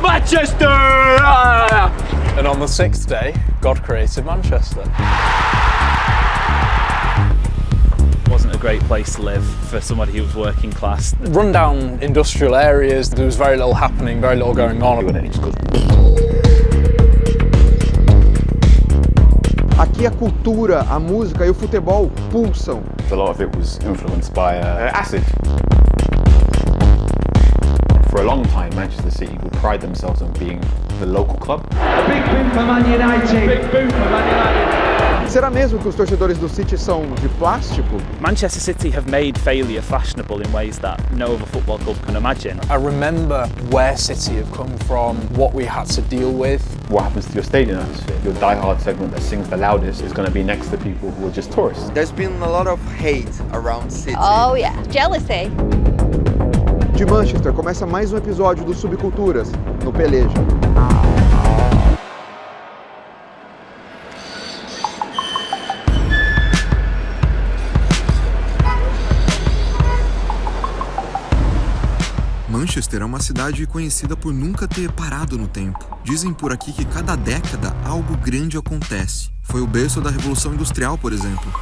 Manchester! And on the sixth day, God created Manchester. Wasn't a great place to live for somebody who was working class. Rundown industrial areas, there was very little happening, very little going on. Aqui a cultura, a música e o futebol pulsam. A lot of it was influenced by acid. For a long time, Manchester City would pride themselves on being the local club. A big boom for Man United. Big boom for Man United. Será mesmo que os torcedores do City são de plástico? Manchester City have made failure fashionable in ways that no other football club can imagine. I remember where City have come from, what we had to deal with. What happens to your stadium atmosphere? Your die-hard segment that sings the loudest is going to be next to people who are just tourists. There's been a lot of hate around City. Oh yeah, jealousy. De Manchester começa mais um episódio do Subculturas, no Peleja. Manchester é uma cidade conhecida por nunca ter parado no tempo. Dizem por aqui que cada década algo grande acontece. Foi o berço da Revolução Industrial, por exemplo.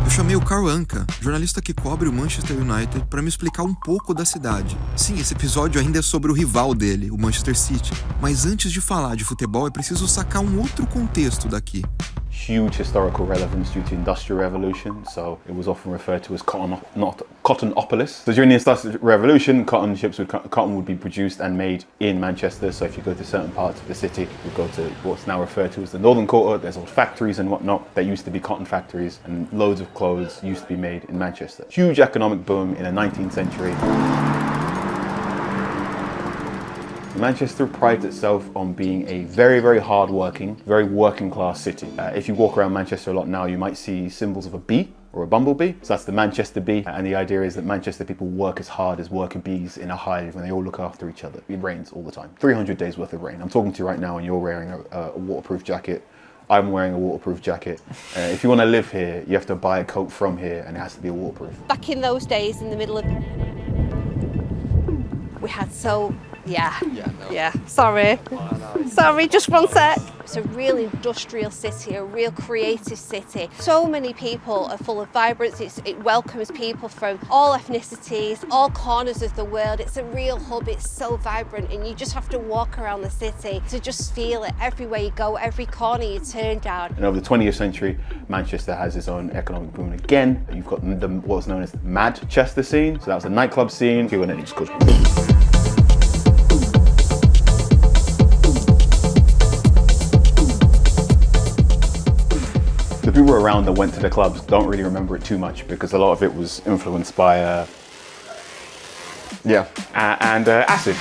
Eu chamei o Carl Anka, jornalista que cobre o Manchester United, para me explicar um pouco da cidade. Sim, esse episódio ainda é sobre o rival dele, o Manchester City. Mas antes de falar de futebol, é preciso sacar um outro contexto daqui. Huge historical relevance due to Industrial Revolution, so it was often referred to as Cottonopolis. So during the Industrial Revolution, cotton would be produced and made in Manchester. So if you go to certain parts of the city, you go to what's now referred to as the Northern Quarter. There's old factories and whatnot that used to be cotton factories, and loads of clothes used to be made in Manchester. Huge economic boom in the 19th century. Manchester prides itself on being a very, very hard-working, very working-class city. If you walk around Manchester a lot now, you might see symbols of a bee or a bumblebee. So that's the Manchester bee, and the idea is that Manchester people work as hard as worker bees in a hive, and they all look after each other. It rains all the time. 300 days worth of rain. I'm talking to you right now, and you're wearing a waterproof jacket. I'm wearing a waterproof jacket. If you want to live here, you have to buy a coat from here, and it has to be a waterproof. Back in those days, in the middle of... We had so... Yeah. Sorry. Sorry, just one sec. It's a real industrial city, a real creative city. So many people are full of vibrance. It welcomes people from all ethnicities, all corners of the world. It's a real hub. It's so vibrant, and you just have to walk around the city to just feel it. Everywhere you go, every corner you turn down. And over the 20th century, Manchester has its own economic boom again. You've got what's known as the Madchester scene. So that was a nightclub scene. And then it's good. The people around that went to the clubs don't really remember it too much because a lot of it was influenced by acid.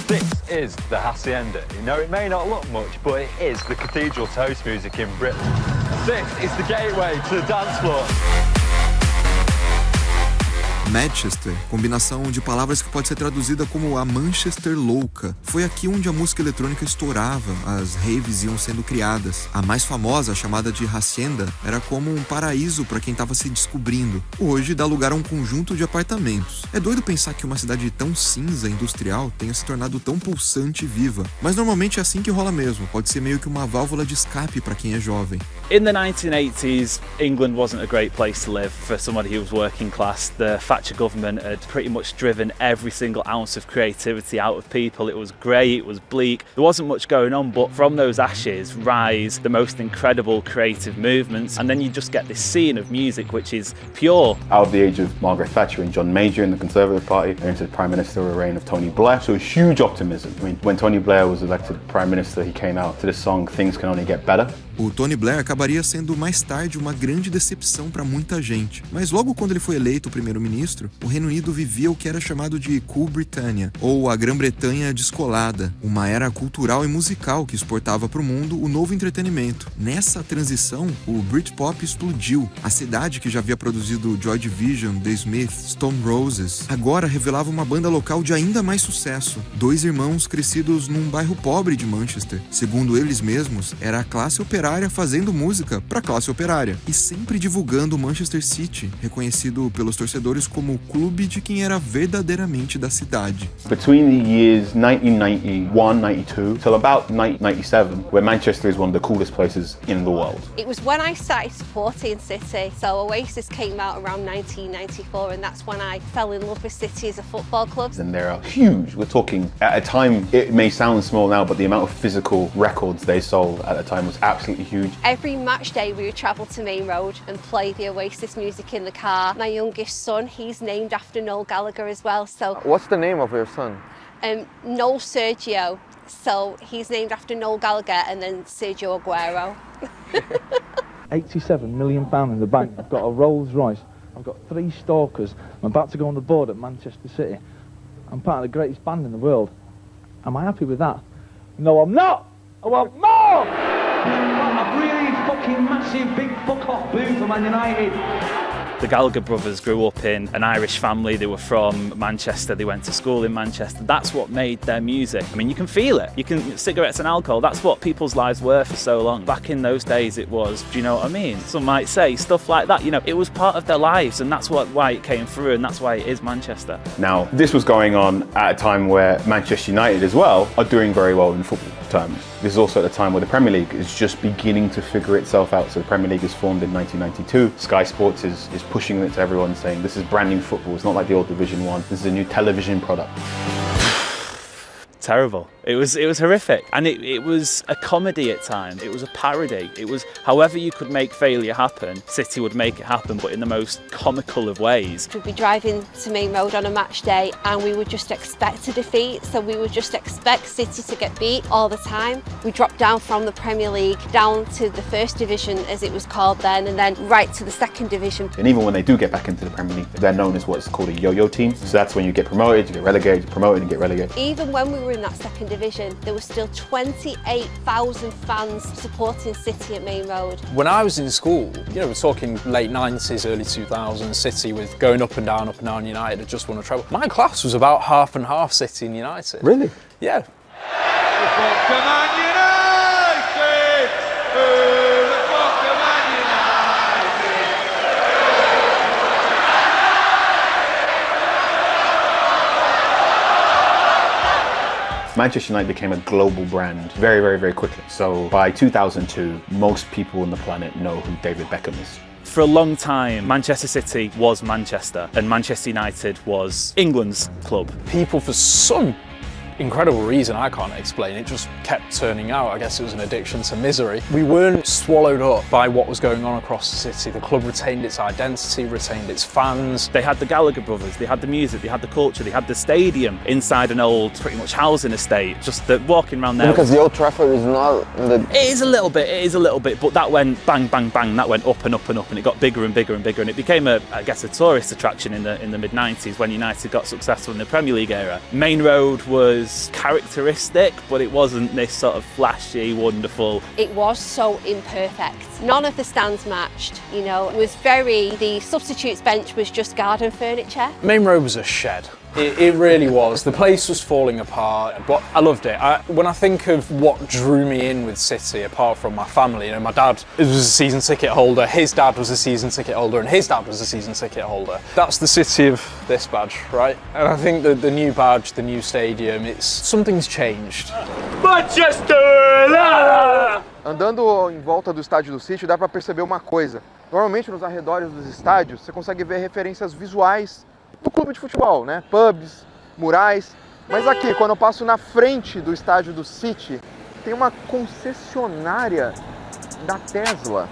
This is the Hacienda. You know, it may not look much, but it is the cathedral toast music in Britain. This is the gateway to the dance floor. Manchester, combinação de palavras que pode ser traduzida como a Manchester louca. Foi aqui onde a música eletrônica estourava, as raves iam sendo criadas. A mais famosa, chamada de Hacienda, era como um paraíso para quem estava se descobrindo. Hoje dá lugar a um conjunto de apartamentos. É doido pensar que uma cidade tão cinza industrial tenha se tornado tão pulsante e viva. Mas normalmente é assim que rola mesmo, pode ser meio que uma válvula de escape para quem é jovem. In the 1980s, England wasn't a great place to live for somebody who was working class. The Thatcher government had pretty much driven every single ounce of creativity out of people. It was grey, it was bleak, there wasn't much going on, but from those ashes rise the most incredible creative movements, and then you just get this scene of music which is pure. Out of the age of Margaret Thatcher and John Major in the Conservative Party, they're into the Prime Ministerial reign of Tony Blair, so huge optimism. I mean, when Tony Blair was elected Prime Minister, he came out to the song Things Can Only Get Better. O Tony Blair acabaria sendo mais tarde uma grande decepção para muita gente. Mas logo quando ele foi eleito primeiro-ministro, o Reino Unido vivia o que era chamado de Cool Britannia, ou a Grã-Bretanha descolada, uma era cultural e musical que exportava para o mundo o novo entretenimento. Nessa transição, o Britpop explodiu. A cidade que já havia produzido Joy Division, The Smiths, Stone Roses, agora revelava uma banda local de ainda mais sucesso. Dois irmãos crescidos num bairro pobre de Manchester. Segundo eles mesmos, era a classe operária operária fazendo música para a classe operária e sempre divulgando o Manchester City, reconhecido pelos torcedores como o clube de quem era verdadeiramente da cidade. Between the years 1991-92 till about 1997, where Manchester is one of the coolest places in the world. It was when I started supporting City, so Oasis came out around 1994 and that's when I fell in love with City as a football club. And they are huge. We're talking, at a time, it may sound small now, but the amount of physical records they sold at the time was absolutely huge. Every match day we would travel to Main Road and play the Oasis music in the car. My youngest son, he's named after Noel Gallagher as well, so... What's the name of your son? Noel Sergio, so he's named after Noel Gallagher and then Sergio Aguero. £87 million in the bank. I've got a Rolls Royce. I've got 3 stalkers. I'm about to go on the board at Manchester City. I'm part of the greatest band in the world. Am I happy with that? No, I'm not! I want more! A really fucking massive big fuck-off boo for Man United. The Gallagher brothers grew up in an Irish family. They were from Manchester. They went to school in Manchester. That's what made their music. I mean, you can feel it. Cigarettes and alcohol, that's what people's lives were for so long. Back in those days, it was, do you know what I mean? Some might say stuff like that. You know, it was part of their lives, and that's why it came through, and that's why it is Manchester. Now, this was going on at a time where Manchester United as well are doing very well in football terms. This is also at a time where the Premier League is just beginning to figure itself out. So the Premier League is formed in 1992. Sky Sports is pushing it to everyone, saying this is brand new football. It's not like the old Division 1. This is a new television product. Terrible. It was horrific, and it was a comedy at times. It was a parody. It was however you could make failure happen, City would make it happen, but in the most comical of ways. We'd be driving to Main Road on a match day and we would just expect a defeat, so we would just expect City to get beat all the time. We dropped down from the Premier League down to the First Division, as it was called then, and then right to the Second Division. And even when they do get back into the Premier League, they're known as what's called a yo-yo team. So that's when you get promoted, you get relegated, promoted and get relegated. Even when we were in that Second Division, there were still 28,000 fans supporting City at Main Road. When I was in school, you know, we're talking late 90s, early 2000s, City with going up and down United had just won a treble. My class was about half and half City and United. Really? Yeah. Manchester United became a global brand very, very, very quickly. So by 2002, most people on the planet know who David Beckham is. For a long time, Manchester City was Manchester and Manchester United was England's club. People, for some incredible reason I can't explain, it just kept turning out. I guess it was an addiction to misery. We weren't swallowed up by what was going on across the city. The club retained its identity, retained its fans. They had the Gallagher brothers, they had the music, they had the culture, they had the stadium inside an old, pretty much housing estate. Just the walking around there. Because the Old Trafford is not the... It is a little bit, but that went bang, bang, bang, that went up and up and up, and it got bigger and bigger and bigger, and it became a tourist attraction in the mid-90s when United got successful in the Premier League era. Main Road was characteristic, but it wasn't this sort of flashy, wonderful. It was so imperfect. None of the stands matched, you know. It was the substitutes bench was just garden furniture. Main Road was a shed. It really was. The place was falling apart, but I loved it. When I think of what drew me in with City, apart from my family, you know, my dad was a season ticket holder, his dad was a season ticket holder, and his dad was a season ticket holder. That's the city of this badge, right? And I think that the new badge, the new stadium, something's changed. Manchester! Andando em volta do estádio do City, dá para perceber uma coisa. Normalmente nos arredores dos estádios, você consegue ver referências visuais do clube de futebol, né? Pubs, murais. Mas aqui, quando eu passo na frente do estádio do City, tem uma concessionária da Tesla.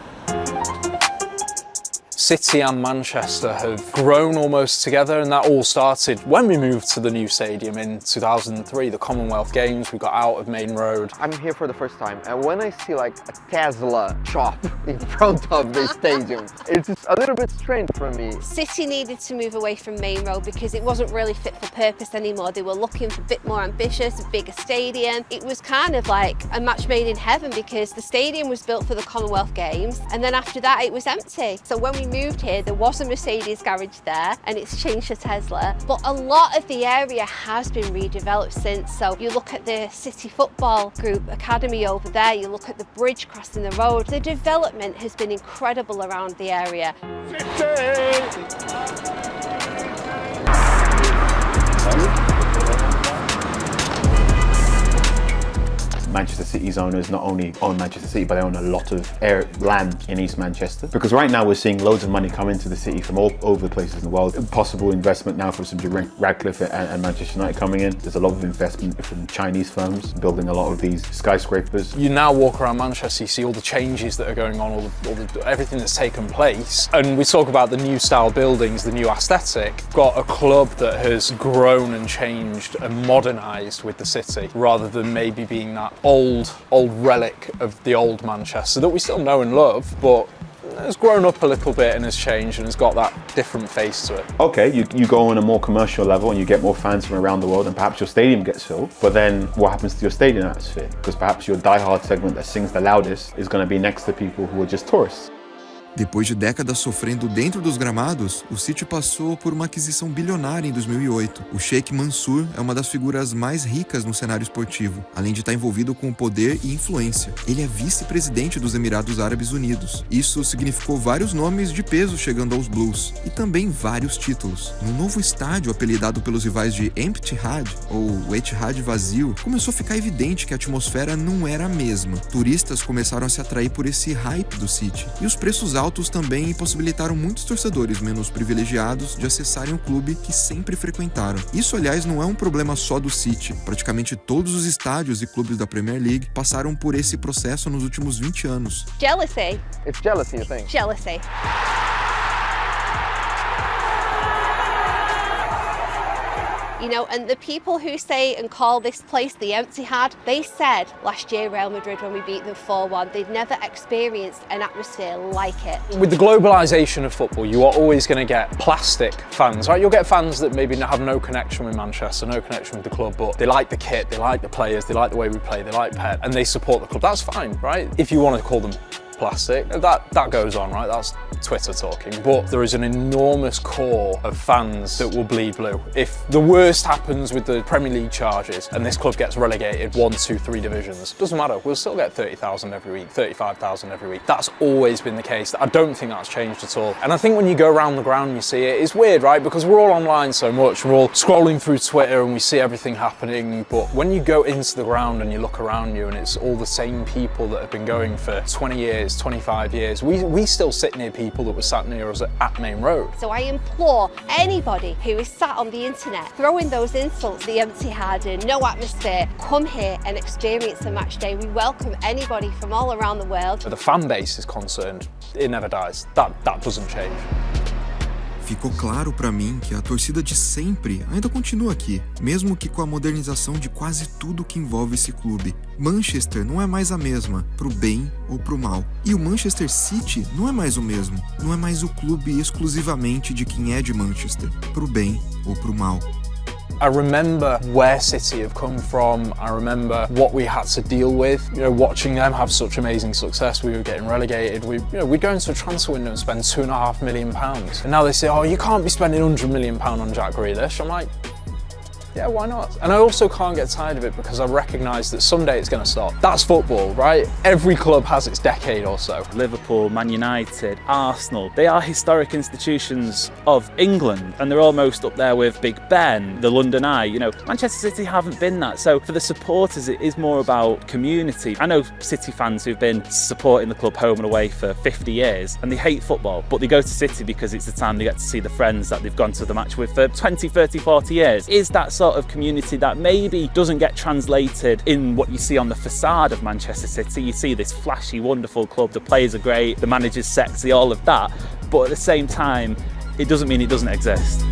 City and Manchester have grown almost together, and that all started when we moved to the new stadium in 2003, the Commonwealth Games. We got out of Main Road. I'm here for the first time, and when I see like a Tesla shop in front of the stadium, it's a little bit strange for me. City needed to move away from Main Road because it wasn't really fit for purpose anymore. They were looking for a bit more ambitious, a bigger stadium. It was kind of like a match made in heaven because the stadium was built for the Commonwealth Games, and then after that it was empty. So when we moved here, there was a Mercedes garage there and it's changed to Tesla. But a lot of the area has been redeveloped since. So you look at the City Football Group Academy over there, you look at the bridge crossing the road. The development has been incredible around the area. Manchester City's owners not only own Manchester City, but they own a lot of land in East Manchester. Because right now we're seeing loads of money come into the city from all over the places in the world. Possible investment now from some Radcliffe and Manchester United coming in. There's a lot of investment from Chinese firms building a lot of these skyscrapers. You now walk around Manchester, you see all the changes that are going on, everything that's taken place. And we talk about the new style buildings, the new aesthetic. Got a club that has grown and changed and modernised with the city, rather than maybe being that old relic of the old Manchester that we still know and love, but has grown up a little bit and has changed and has got that different face to it. Okay, you go on a more commercial level and you get more fans from around the world and perhaps your stadium gets filled, but then what happens to your stadium atmosphere? Because perhaps your diehard segment that sings the loudest is going to be next to people who are just tourists. Depois de décadas sofrendo dentro dos gramados, o City passou por uma aquisição bilionária em 2008. O Sheikh Mansour é uma das figuras mais ricas no cenário esportivo, além de estar envolvido com poder e influência. Ele é vice-presidente dos Emirados Árabes Unidos. Isso significou vários nomes de peso chegando aos Blues, e também vários títulos. No novo estádio, apelidado pelos rivais de Empty-Had, ou Etihad vazio, começou a ficar evidente que a atmosfera não era a mesma. Turistas começaram a se atrair por esse hype do City, e os preços altos também possibilitaram muitos torcedores menos privilegiados de acessarem o clube que sempre frequentaram. Isso, aliás, não é um problema só do City. Praticamente todos os estádios e clubes da Premier League passaram por esse processo nos últimos 20 anos. Jealousy. It's jealousy, you think? Jealousy. You know, and the people who say and call this place the Empty-Had, they said last year Real Madrid when we beat them 4-1, they'd never experienced an atmosphere like it. With the globalisation of football, you are always going to get plastic fans, right? You'll get fans that maybe have no connection with Manchester, no connection with the club, but they like the kit, they like the players, they like the way we play, they like Pep, and they support the club. That's fine, right? If you want to call them plastic, that goes on, right? That's Twitter talking. But there is an enormous core of fans that will bleed blue. If the worst happens with the Premier League charges and this club gets relegated 1, 2, 3 divisions, doesn't matter, we'll still get 30,000 every week, 35,000 every week. That's always been the case. I don't think that's changed at all. And I think when you go around the ground and you see it, it's weird, right? Because we're all online so much, we're all scrolling through Twitter and we see everything happening, but when you go into the ground and you look around you and it's all the same people that have been going for 20 years, 25 years. We still sit near people that were sat near us at Main Road. So I implore anybody who is sat on the internet throwing those insults, the Empty-Had and no atmosphere, come here and experience a match day. We welcome anybody from all around the world. The fan base is concerned, it never dies. That doesn't change. Ficou claro para mim que a torcida de sempre ainda continua aqui, mesmo que com a modernização de quase tudo que envolve esse clube. Manchester não é mais a mesma, pro bem ou pro mal. E o Manchester City não é mais o mesmo. Não é mais o clube exclusivamente de quem é de Manchester, pro bem ou pro mal. I remember where City have come from. I remember what we had to deal with. You know, watching them have such amazing success. We were getting relegated. We'd go into a transfer window and spend £2.5 million. And now they say, oh, you can't be spending £100 million on Jack Grealish. I'm like, yeah, why not? And I also can't get tired of it because I recognise that someday it's going to stop. That's football, right? Every club has its decade or so. Liverpool, Man United, Arsenal, they are historic institutions of England and they're almost up there with Big Ben, the London Eye. You know, Manchester City haven't been that. So for the supporters, it is more about community. I know City fans who've been supporting the club home and away for 50 years and they hate football, but they go to City because it's the time they get to see the friends that they've gone to the match with for 20, 30, 40 years. Is that sort of community that maybe doesn't get translated in what you see on the facade of Manchester City. You see this flashy, wonderful club, the players are great, the manager's sexy, all of that, but at the same time, it doesn't mean it doesn't exist.